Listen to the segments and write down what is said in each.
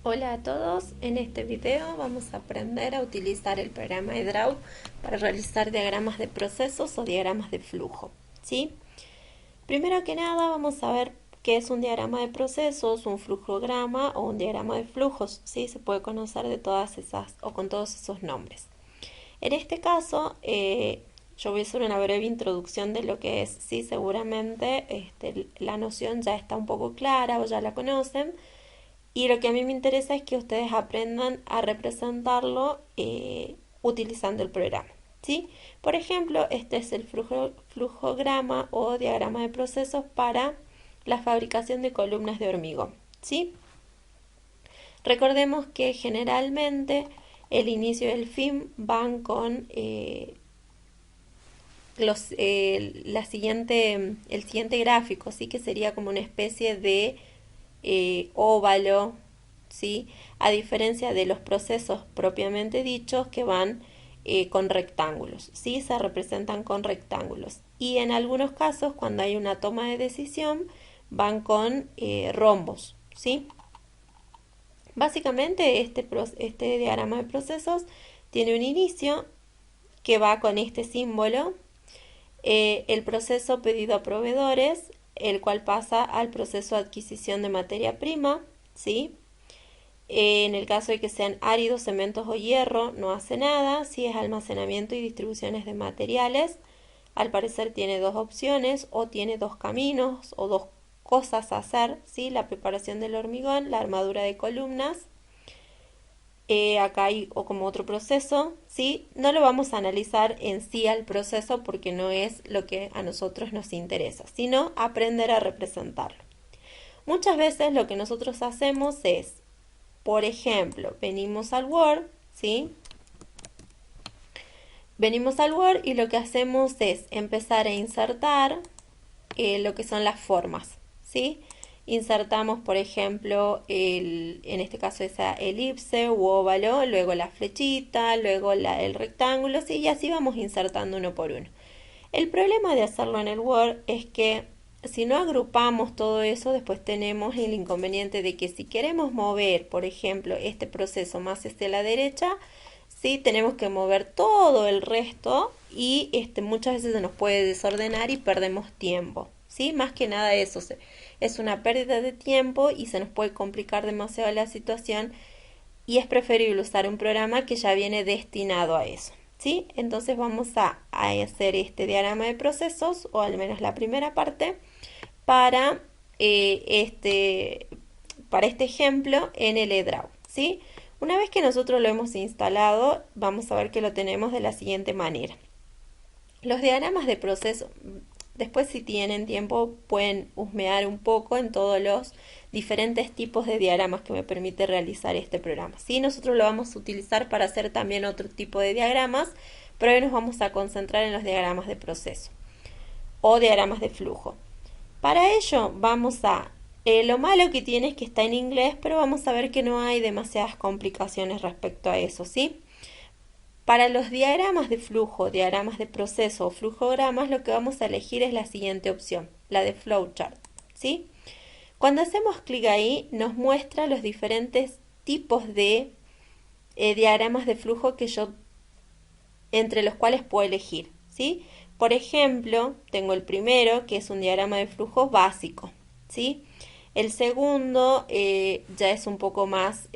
Hola a todos, en este video vamos a aprender a utilizar el programa eDraw para realizar diagramas de procesos o diagramas de flujo, ¿sí? Primero que nada vamos a ver qué es un diagrama de procesos, un flujograma o un diagrama de flujos, ¿sí? Se puede conocer de todas esas o con todos esos nombres. En este caso, yo voy a hacer una breve introducción de lo que es, ¿sí? Seguramente la noción ya está un poco clara o ya la conocen. Y lo que a mí me interesa es que ustedes aprendan a representarlo utilizando el programa, ¿sí? Por ejemplo, este es el flujograma o diagrama de procesos para la fabricación de columnas de hormigón, ¿sí? Recordemos que generalmente el inicio y el fin van con el siguiente gráfico, ¿sí? Que sería como una especie de óvalo, ¿sí? A diferencia de los procesos propiamente dichos que van con rectángulos, ¿sí? Se representan con rectángulos. Y en algunos casos, cuando hay una toma de decisión, van con rombos, ¿sí? Básicamente, este diagrama de procesos tiene un inicio que va con este símbolo, el proceso pedido a proveedores, el cual pasa al proceso de adquisición de materia prima, ¿sí? En el caso de que sean áridos, cementos o hierro, no hace nada. Si es almacenamiento y distribuciones de materiales, al parecer tiene dos opciones, o tiene dos caminos, o dos cosas a hacer, ¿sí? La preparación del hormigón, la armadura de columnas. Acá hay o como otro proceso, ¿sí? No lo vamos a analizar en sí al proceso porque no es lo que a nosotros nos interesa, sino aprender a representarlo. Muchas veces lo que nosotros hacemos es, por ejemplo, venimos al Word, ¿sí? Venimos al Word y lo que hacemos es empezar a insertar lo que son las formas, ¿sí? Insertamos, por ejemplo, en este caso esa elipse u óvalo, luego la flechita, luego el rectángulo, ¿sí? Y así vamos insertando uno por uno. El problema de hacerlo en el Word es que si no agrupamos todo eso, después tenemos el inconveniente de que si queremos mover, por ejemplo, este proceso más hacia la derecha, sí tenemos que mover todo el resto y muchas veces se nos puede desordenar y perdemos tiempo, ¿sí? Más que nada eso, es una pérdida de tiempo y se nos puede complicar demasiado la situación y es preferible usar un programa que ya viene destinado a eso, ¿sí? Entonces vamos a hacer este diagrama de procesos, o al menos la primera parte, para, eh, este, para este ejemplo en el eDraw, ¿sí? Una vez que nosotros lo hemos instalado, vamos a ver que lo tenemos de la siguiente manera. Los diagramas de proceso, después si tienen tiempo pueden husmear un poco en todos los diferentes tipos de diagramas que me permite realizar este programa. ¿Sí? Nosotros lo vamos a utilizar para hacer también otro tipo de diagramas, pero hoy nos vamos a concentrar en los diagramas de proceso o diagramas de flujo. Para ello vamos a... lo malo que tiene es que está en inglés, pero vamos a ver que no hay demasiadas complicaciones respecto a eso, ¿sí? Para los diagramas de flujo, diagramas de proceso o flujogramas, lo que vamos a elegir es la siguiente opción, la de flowchart, ¿sí? Cuando hacemos clic ahí, nos muestra los diferentes tipos de diagramas de flujo que yo, entre los cuales puedo elegir, ¿sí? Por ejemplo, tengo el primero, que es un diagrama de flujo básico, ¿sí? El segundo ya es un poco más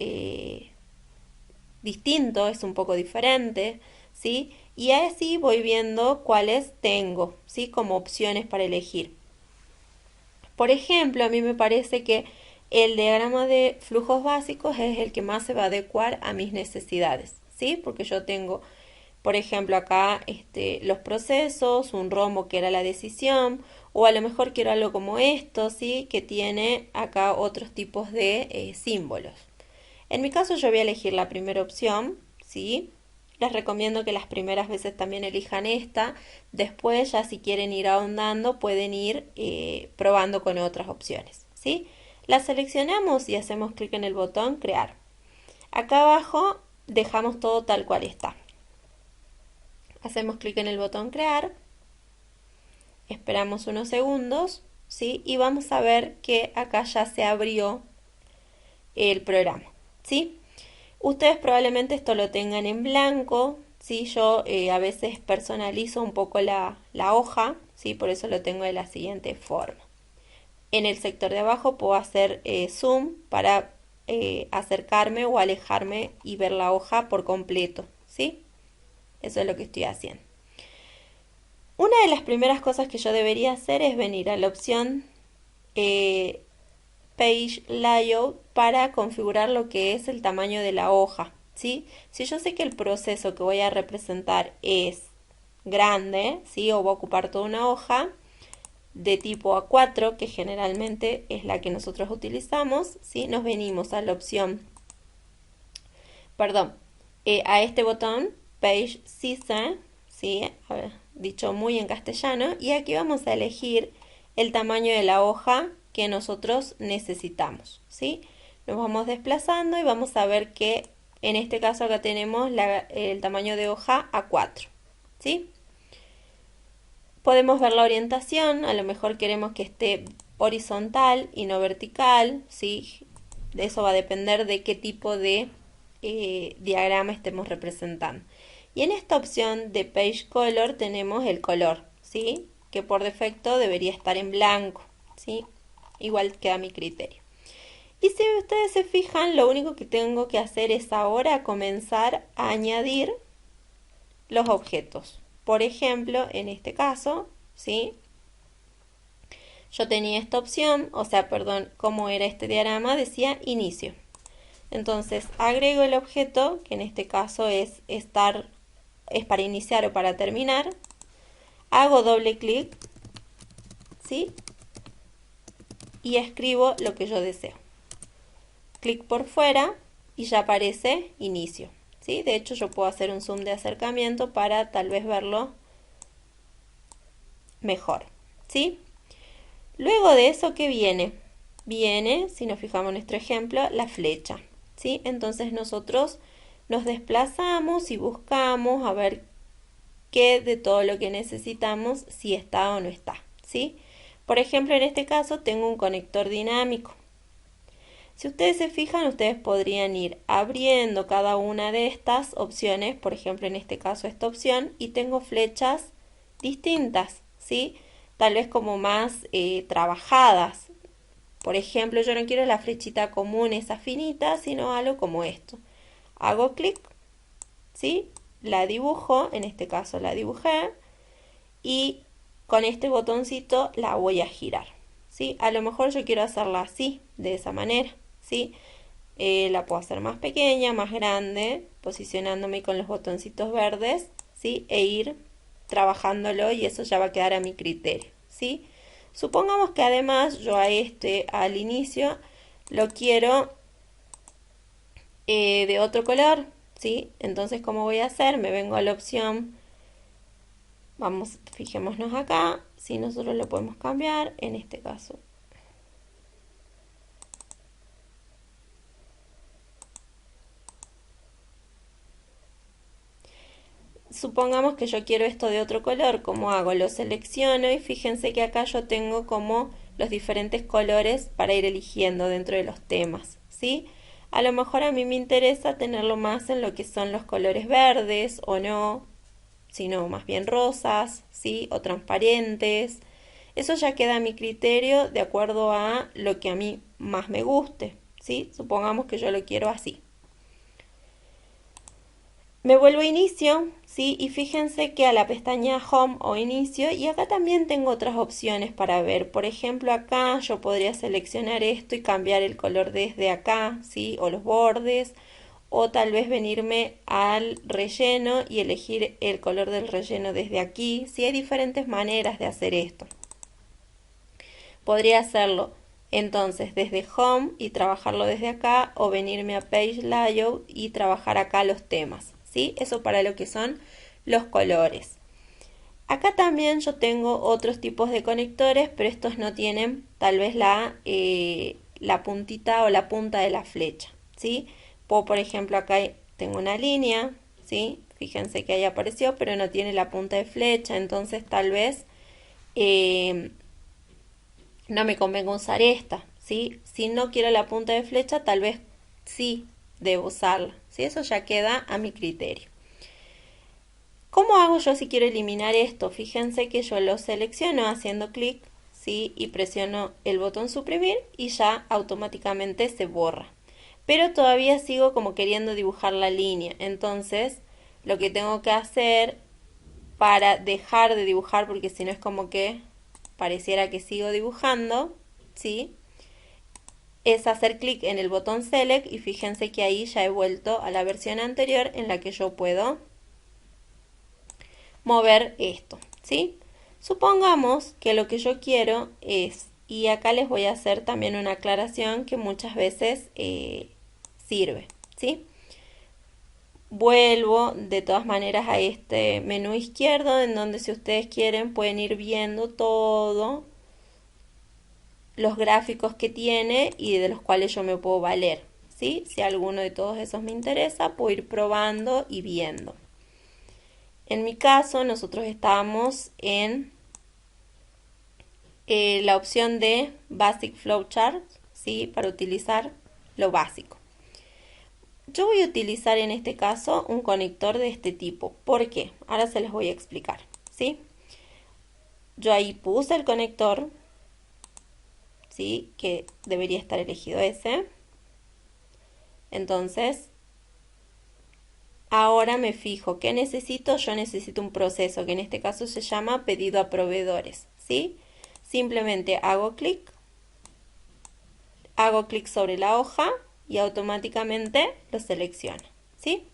distinto, es un poco diferente, ¿sí? Y así voy viendo cuáles tengo, ¿sí? Como opciones para elegir. Por ejemplo, a mí me parece que el diagrama de flujos básicos es el que más se va a adecuar a mis necesidades, ¿sí? Porque yo tengo, por ejemplo, acá los procesos, un rombo que era la decisión, o a lo mejor quiero algo como esto, ¿sí? Que tiene acá otros tipos de símbolos. En mi caso yo voy a elegir la primera opción, ¿sí? Les recomiendo que las primeras veces también elijan esta. Después ya si quieren ir ahondando pueden ir probando con otras opciones, ¿sí? La seleccionamos y hacemos clic en el botón crear. Acá abajo dejamos todo tal cual está. Hacemos clic en el botón crear. Esperamos unos segundos, ¿sí? Y vamos a ver que acá ya se abrió el programa, ¿sí? Ustedes probablemente esto lo tengan en blanco, ¿sí? Yo a veces personalizo un poco la hoja, ¿sí? Por eso lo tengo de la siguiente forma. En el sector de abajo puedo hacer zoom para acercarme o alejarme y ver la hoja por completo, ¿sí? Eso es lo que estoy haciendo. Una de las primeras cosas que yo debería hacer es venir a la opción Page Layout para configurar lo que es el tamaño de la hoja, ¿sí? Si yo sé que el proceso que voy a representar es grande, ¿sí? O va a ocupar toda una hoja de tipo A4, que generalmente es la que nosotros utilizamos, ¿sí? Nos venimos a la opción, perdón, a este botón, Page Size, ¿sí? A ver, dicho muy en castellano, y aquí vamos a elegir el tamaño de la hoja que nosotros necesitamos, ¿sí? Nos vamos desplazando y vamos a ver que en este caso acá tenemos el tamaño de hoja A4, ¿sí? Podemos ver la orientación, a lo mejor queremos que esté horizontal y no vertical, ¿sí? De eso va a depender de qué tipo de diagrama estemos representando. Y en esta opción de Page Color tenemos el color, ¿sí? Que por defecto debería estar en blanco, ¿sí? Igual queda a mi criterio. Y si ustedes se fijan, lo único que tengo que hacer es ahora comenzar a añadir los objetos. Por ejemplo, en este caso, ¿sí? Yo tenía esta opción, o sea, perdón, como era este diagrama, decía inicio. Entonces, agrego el objeto, que en este caso es para iniciar o para terminar. Hago doble clic, ¿sí? Y escribo lo que yo deseo. Clic por fuera y ya aparece inicio, ¿sí? De hecho, yo puedo hacer un zoom de acercamiento para tal vez verlo mejor, ¿sí? Luego de eso, ¿qué viene? Viene, si nos fijamos en nuestro ejemplo, la flecha, ¿sí? Entonces nosotros nos desplazamos y buscamos a ver qué de todo lo que necesitamos, si está o no está, ¿sí? Por ejemplo, en este caso tengo un conector dinámico. Si ustedes se fijan, ustedes podrían ir abriendo cada una de estas opciones, por ejemplo, en este caso esta opción, y tengo flechas distintas, ¿sí? Tal vez como más trabajadas. Por ejemplo, yo no quiero la flechita común, esa finita, sino algo como esto. Hago clic, ¿sí? La dibujo, en este caso la dibujé, y con este botoncito la voy a girar, ¿sí? A lo mejor yo quiero hacerla así, de esa manera, ¿sí? La puedo hacer más pequeña, más grande, posicionándome con los botoncitos verdes, ¿sí? E ir trabajándolo y eso ya va a quedar a mi criterio, ¿sí? Supongamos que además yo al inicio, lo quiero de otro color, ¿sí? Entonces, ¿cómo voy a hacer? Me vengo a la opción, vamos, fijémonos acá, si nosotros lo podemos cambiar, en este caso. Supongamos que yo quiero esto de otro color, ¿cómo hago? Lo selecciono y fíjense que acá yo tengo como los diferentes colores para ir eligiendo dentro de los temas, ¿sí? A lo mejor a mí me interesa tenerlo más en lo que son los colores verdes o no, sino más bien rosas, ¿sí? O transparentes. Eso ya queda a mi criterio de acuerdo a lo que a mí más me guste, ¿sí? Supongamos que yo lo quiero así. Me vuelvo a inicio, ¿sí? Y fíjense que a la pestaña Home o Inicio, y acá también tengo otras opciones para ver. Por ejemplo, acá yo podría seleccionar esto y cambiar el color desde acá, ¿sí? O los bordes, o tal vez venirme al relleno y elegir el color del relleno desde aquí. Sí, hay diferentes maneras de hacer esto. Podría hacerlo entonces desde Home y trabajarlo desde acá, o venirme a Page Layout y trabajar acá los temas, ¿sí? Eso para lo que son los colores. Acá también yo tengo otros tipos de conectores, pero estos no tienen tal vez la puntita o la punta de la flecha, ¿sí? Puedo, por ejemplo, acá tengo una línea, ¿sí? Fíjense que ahí apareció, pero no tiene la punta de flecha, entonces tal vez no me convenga usar esta, ¿sí? Si no quiero la punta de flecha, tal vez sí debo usarla, ¿sí? Eso ya queda a mi criterio. ¿Cómo hago yo si quiero eliminar esto? Fíjense que yo lo selecciono haciendo clic, ¿sí? Y presiono el botón suprimir y ya automáticamente se borra. Pero todavía sigo como queriendo dibujar la línea. Entonces, lo que tengo que hacer para dejar de dibujar, porque si no es como que pareciera que sigo dibujando, ¿sí? Es hacer clic en el botón Select y fíjense que ahí ya he vuelto a la versión anterior en la que yo puedo mover esto, ¿sí? Supongamos que lo que yo quiero es, y acá les voy a hacer también una aclaración que muchas veces sirve, ¿sí? Vuelvo de todas maneras a este menú izquierdo en donde si ustedes quieren pueden ir viendo todo los gráficos que tiene y de los cuales yo me puedo valer, ¿sí? Si alguno de todos esos me interesa, puedo ir probando y viendo. En mi caso, nosotros estamos en la opción de Basic Flowchart, ¿sí? Para utilizar lo básico. Yo voy a utilizar en este caso un conector de este tipo. ¿Por qué? Ahora se les voy a explicar, ¿sí? Yo ahí puse el conector, ¿sí? Que debería estar elegido ese. Entonces, ahora me fijo, ¿qué necesito? Yo necesito un proceso que en este caso se llama pedido a proveedores, ¿sí? Simplemente hago clic sobre la hoja y automáticamente lo selecciono, ¿sí?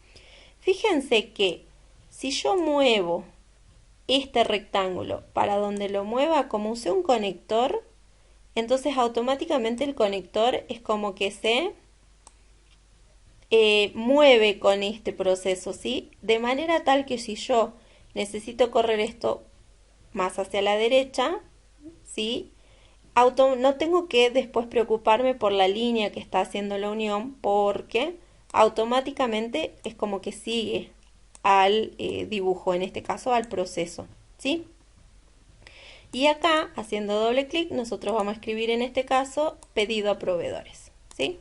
Fíjense que si yo muevo este rectángulo para donde lo mueva, como usé un conector, entonces automáticamente el conector es como que se mueve con este proceso, ¿sí? De manera tal que si yo necesito correr esto más hacia la derecha, ¿sí? No tengo que después preocuparme por la línea que está haciendo la unión porque automáticamente es como que sigue al dibujo, en este caso al proceso, ¿sí? Y acá, haciendo doble clic, nosotros vamos a escribir en este caso pedido a proveedores, ¿sí?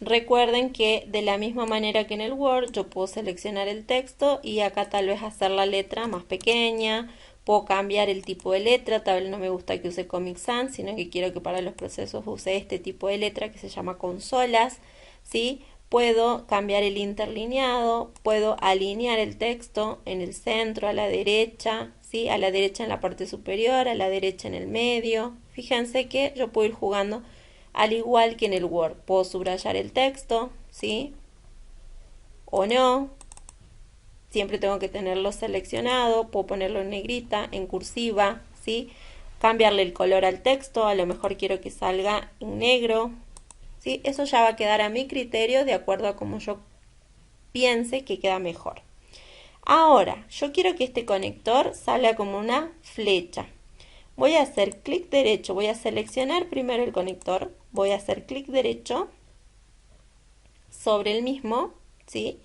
Recuerden que de la misma manera que en el Word, yo puedo seleccionar el texto y acá tal vez hacer la letra más pequeña, puedo cambiar el tipo de letra, tal vez no me gusta que use Comic Sans, sino que quiero que para los procesos use este tipo de letra que se llama consolas, ¿sí? Puedo cambiar el interlineado, puedo alinear el texto en el centro, a la derecha, ¿sí? A la derecha en la parte superior, a la derecha en el medio. Fíjense que yo puedo ir jugando al igual que en el Word. Puedo subrayar el texto, ¿sí? O no. Siempre tengo que tenerlo seleccionado. Puedo ponerlo en negrita, en cursiva, ¿sí? Cambiarle el color al texto. A lo mejor quiero que salga en negro, ¿sí? Eso ya va a quedar a mi criterio de acuerdo a cómo yo piense que queda mejor. Ahora, yo quiero que este conector salga como una flecha. Voy a hacer clic derecho, voy a seleccionar primero el conector, voy a hacer clic derecho sobre el mismo, ¿sí?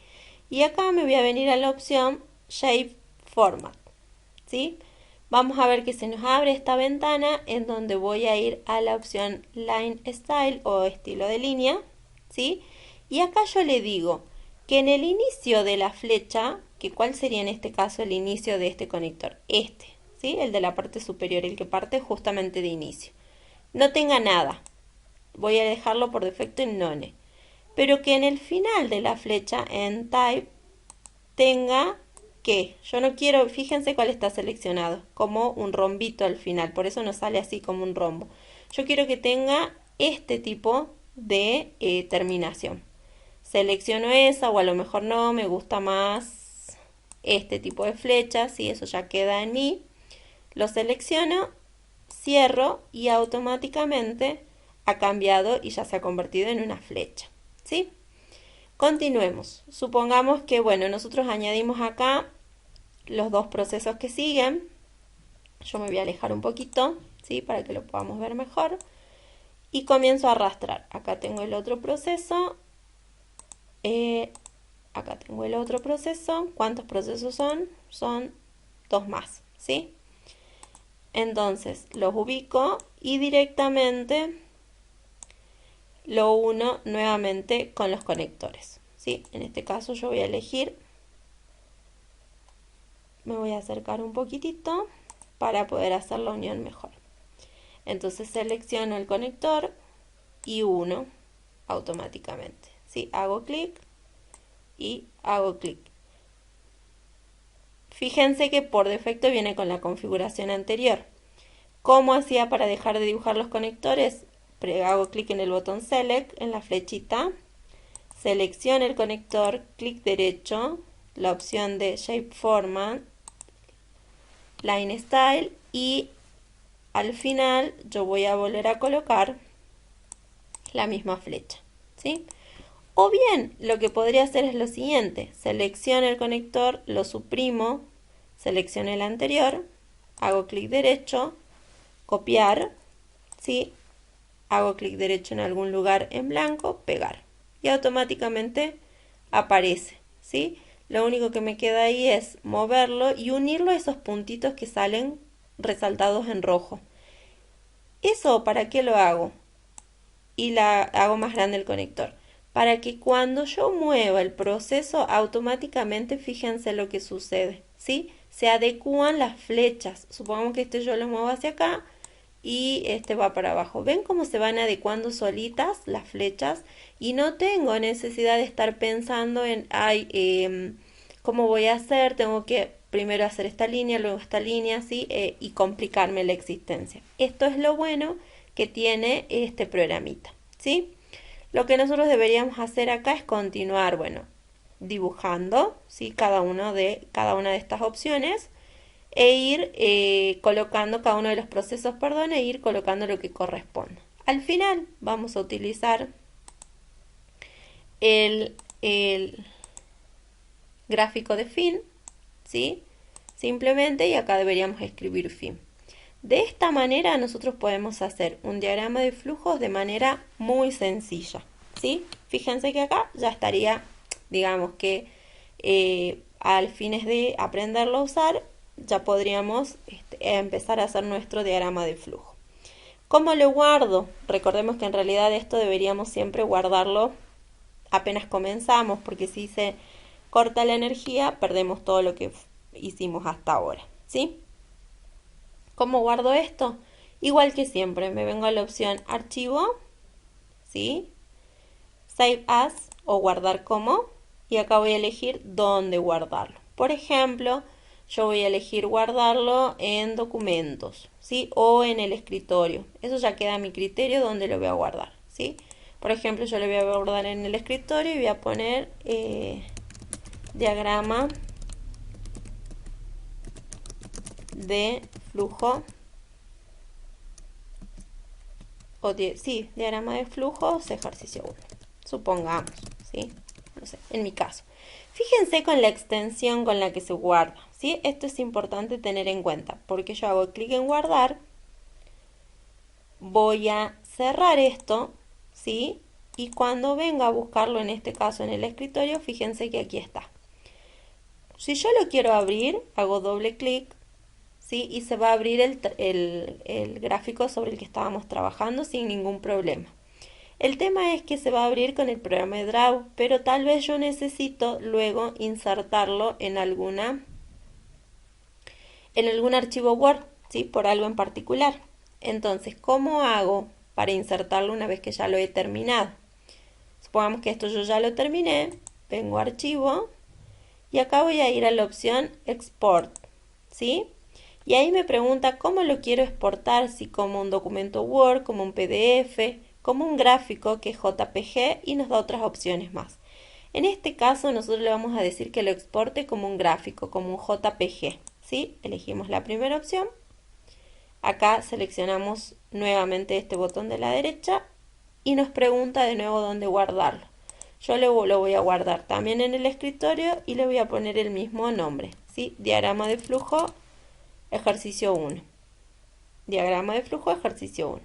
Y acá me voy a venir a la opción Shape Format, ¿sí? Vamos a ver que se nos abre esta ventana en donde voy a ir a la opción Line Style o estilo de línea, ¿sí? Y acá yo le digo que en el inicio de la flecha, que cuál sería en este caso el inicio de este conector, este, ¿sí? El de la parte superior, el que parte justamente de inicio. No tenga nada. Voy a dejarlo por defecto en None. Pero que en el final de la flecha, en Type, tenga que, yo no quiero, fíjense cuál está seleccionado, como un rombito al final, por eso nos sale así como un rombo. Yo quiero que tenga este tipo de terminación. Selecciono esa o a lo mejor no, me gusta más este tipo de flechas y eso ya queda en mí. Lo selecciono, cierro y automáticamente ha cambiado y ya se ha convertido en una flecha, ¿sí? Continuemos. Supongamos que, bueno, nosotros añadimos acá los dos procesos que siguen. Yo me voy a alejar un poquito, ¿sí? Para que lo podamos ver mejor. Y comienzo a arrastrar. Acá tengo el otro proceso. Acá tengo el otro proceso. ¿Cuántos procesos son? Son dos más, ¿sí? Entonces los ubico y directamente lo uno nuevamente con los conectores, ¿sí? En este caso yo voy a elegir, me voy a acercar un poquitito para poder hacer la unión mejor. Entonces selecciono el conector y uno automáticamente, ¿sí? Hago clic y hago clic. Fíjense que por defecto viene con la configuración anterior. ¿Cómo hacía para dejar de dibujar los conectores? Hago clic en el botón Select, en la flechita, selecciono el conector, clic derecho, la opción de Shape Format, Line Style y al final yo voy a volver a colocar la misma flecha, ¿sí? O bien, lo que podría hacer es lo siguiente, selecciono el conector, lo suprimo, selecciono el anterior, hago clic derecho, copiar, ¿sí? Hago clic derecho en algún lugar en blanco, pegar. Y automáticamente aparece, ¿sí? Lo único que me queda ahí es moverlo y unirlo a esos puntitos que salen resaltados en rojo. ¿Eso para qué lo hago? Y la hago más grande el conector. Para que cuando yo mueva el proceso, automáticamente fíjense lo que sucede, ¿sí? Se adecúan las flechas. Supongamos que este yo lo muevo hacia acá y este va para abajo. ¿Ven cómo se van adecuando solitas las flechas? Y no tengo necesidad de estar pensando en, ay, ¿cómo voy a hacer? Tengo que primero hacer esta línea, luego esta línea, ¿sí? Y complicarme la existencia. Esto es lo bueno que tiene este programita, ¿sí? Lo que nosotros deberíamos hacer acá es continuar, bueno, dibujando, ¿sí? Cada una de estas opciones e ir colocando cada uno de los procesos, perdón, e ir colocando lo que corresponde. Al final vamos a utilizar el gráfico de fin, ¿sí? Simplemente, y acá deberíamos escribir fin. De esta manera nosotros podemos hacer un diagrama de flujos de manera muy sencilla, ¿sí? Fíjense que acá ya estaría, digamos que al fines de aprenderlo a usar, ya podríamos empezar a hacer nuestro diagrama de flujo. ¿Cómo lo guardo? Recordemos que en realidad esto deberíamos siempre guardarlo apenas comenzamos, porque si se corta la energía, perdemos todo lo que hicimos hasta ahora, ¿sí? ¿Cómo guardo esto? Igual que siempre, me vengo a la opción Archivo, ¿sí? Save As o Guardar como, y acá voy a elegir dónde guardarlo. Por ejemplo, yo voy a elegir guardarlo en documentos, ¿sí? O en el escritorio. Eso ya queda a mi criterio dónde lo voy a guardar, ¿sí? Por ejemplo, yo lo voy a guardar en el escritorio y voy a poner diagrama de flujo, o diagrama de flujos, ejercicio 1, supongamos, ¿sí? No sé, en mi caso. Fíjense con la extensión con la que se guarda, ¿sí? Esto es importante tener en cuenta, porque yo hago clic en guardar, voy a cerrar esto, ¿sí? Y cuando venga a buscarlo, en este caso en el escritorio, fíjense que aquí está. Si yo lo quiero abrir, hago doble clic, ¿sí? Y se va a abrir el gráfico sobre el que estábamos trabajando sin ningún problema. El tema es que se va a abrir con el programa de Draw, pero tal vez yo necesito luego insertarlo en algún archivo Word, ¿sí? Por algo en particular. Entonces, ¿cómo hago para insertarlo una vez que ya lo he terminado? Supongamos que esto yo ya lo terminé, vengo a Archivo y acá voy a ir a la opción Export, ¿sí? Y ahí me pregunta cómo lo quiero exportar, si como un documento Word, como un PDF, como un gráfico que es JPG y nos da otras opciones más. En este caso nosotros le vamos a decir que lo exporte como un gráfico, como un JPG, ¿sí? Elegimos la primera opción. Acá seleccionamos nuevamente este botón de la derecha y nos pregunta de nuevo dónde guardarlo. Yo lo voy a guardar también en el escritorio y le voy a poner el mismo nombre, ¿sí? Diagrama de flujo, ejercicio 1. Diagrama de flujo, ejercicio 1.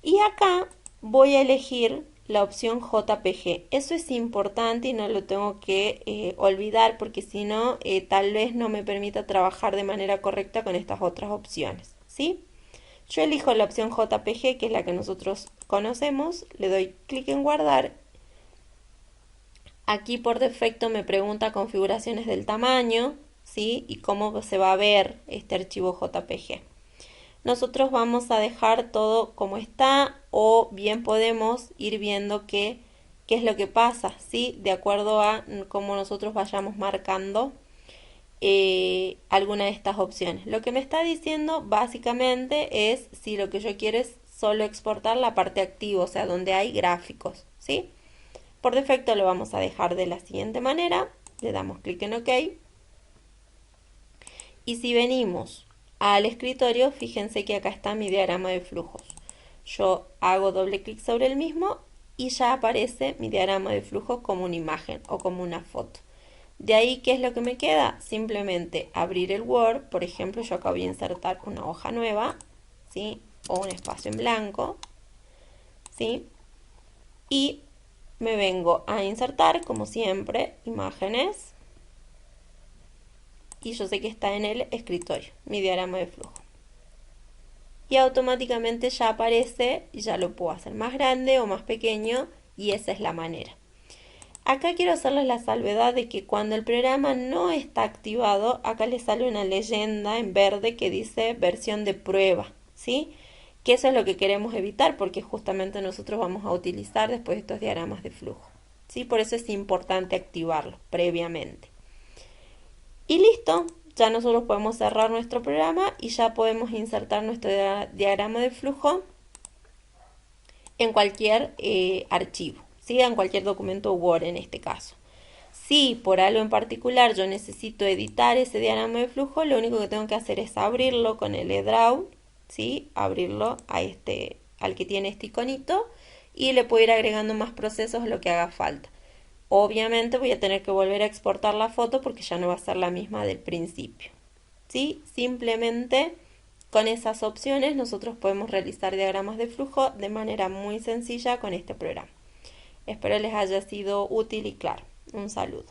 Y acá voy a elegir la opción JPG. Eso es importante y no lo tengo que olvidar porque si no, tal vez no me permita trabajar de manera correcta con estas otras opciones, ¿sí? Yo elijo la opción JPG, que es la que nosotros conocemos, le doy clic en guardar. Aquí por defecto me pregunta configuraciones del tamaño, ¿sí? Y cómo se va a ver este archivo JPG. Nosotros vamos a dejar todo como está o bien podemos ir viendo qué es lo que pasa, ¿sí? De acuerdo a cómo nosotros vayamos marcando alguna de estas opciones. Lo que me está diciendo básicamente es si lo que yo quiero es solo exportar la parte activa, o sea, donde hay gráficos, ¿sí? Por defecto lo vamos a dejar de la siguiente manera, le damos clic en OK. Y si venimos al escritorio, fíjense que acá está mi diagrama de flujos. Yo hago doble clic sobre el mismo y ya aparece mi diagrama de flujo como una imagen o como una foto. De ahí, ¿qué es lo que me queda? Simplemente abrir el Word. Por ejemplo, yo acá voy a insertar una hoja nueva, ¿sí? O un espacio en blanco, ¿sí? Y me vengo a insertar, como siempre, imágenes. Y yo sé que está en el escritorio, mi diagrama de flujo. Y automáticamente ya aparece y ya lo puedo hacer más grande o más pequeño y esa es la manera. Acá quiero hacerles la salvedad de que cuando el programa no está activado, acá le sale una leyenda en verde que dice versión de prueba, ¿sí? Que eso es lo que queremos evitar porque justamente nosotros vamos a utilizar después estos diagramas de flujo, ¿sí? Por eso es importante activarlo previamente. Y listo, ya nosotros podemos cerrar nuestro programa y ya podemos insertar nuestro diagrama de flujo en cualquier archivo, ¿sí? En cualquier documento Word en este caso. Si por algo en particular yo necesito editar ese diagrama de flujo, lo único que tengo que hacer es abrirlo con el eDraw, ¿sí? Abrirlo a al que tiene este iconito y le puedo ir agregando más procesos lo que haga falta. Obviamente voy a tener que volver a exportar la foto porque ya no va a ser la misma del principio, ¿sí? Simplemente con esas opciones nosotros podemos realizar diagramas de flujo de manera muy sencilla con este programa. Espero les haya sido útil y claro. Un saludo.